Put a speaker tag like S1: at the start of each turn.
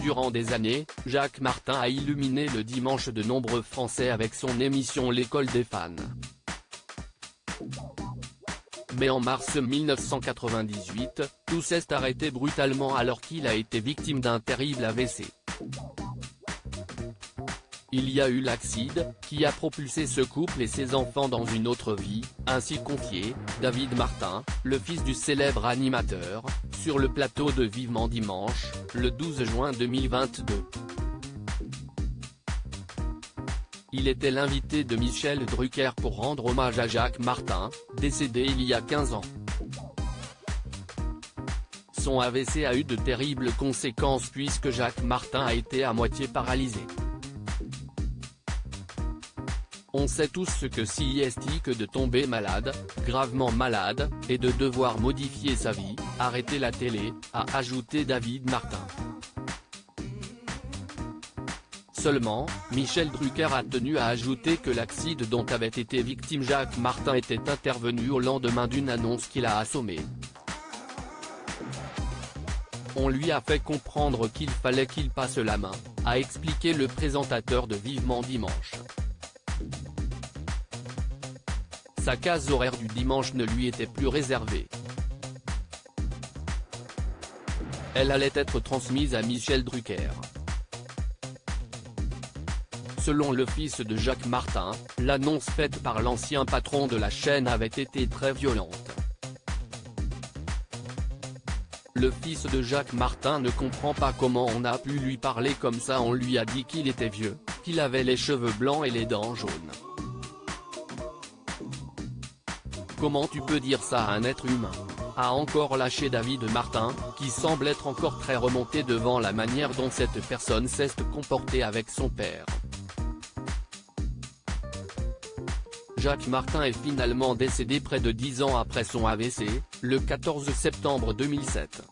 S1: Durant des années, Jacques Martin a illuminé le dimanche de nombreux Français avec son émission L'école des fans. Mais en mars 1998, tout s'est arrêté brutalement alors qu'il a été victime d'un terrible AVC. Il y a eu l'accident, qui a propulsé ce couple et ses enfants dans une autre vie, ainsi confié, David Martin, le fils du célèbre animateur, sur le plateau de Vivement Dimanche, le 12 juin 2022. Il était l'invité de Michel Drucker pour rendre hommage à Jacques Martin, décédé il y a 15 ans. Son AVC a eu de terribles conséquences puisque Jacques Martin a été à moitié paralysé. On sait tous ce que c'est que de tomber malade, gravement malade, et de devoir modifier sa vie, arrêter la télé, a ajouté David Martin. Seulement, Michel Drucker a tenu à ajouter que l'accident dont avait été victime Jacques Martin était intervenu au lendemain d'une annonce qu'il a assommée. On lui a fait comprendre qu'il fallait qu'il passe la main, a expliqué le présentateur de Vivement Dimanche. Sa case horaire du dimanche ne lui était plus réservée. Elle allait être transmise à Michel Drucker. Selon le fils de Jacques Martin, l'annonce faite par l'ancien patron de la chaîne avait été très violente. Le fils de Jacques Martin ne comprend pas comment on a pu lui parler comme ça. On lui a dit qu'il était vieux, qu'il avait les cheveux blancs et les dents jaunes. Comment tu peux dire ça à un être humain ? A encore lâché David Martin, qui semble être encore très remonté devant la manière dont cette personne s'est comportée avec son père. Jacques Martin est finalement décédé près de 10 ans après son AVC, le 14 septembre 2007.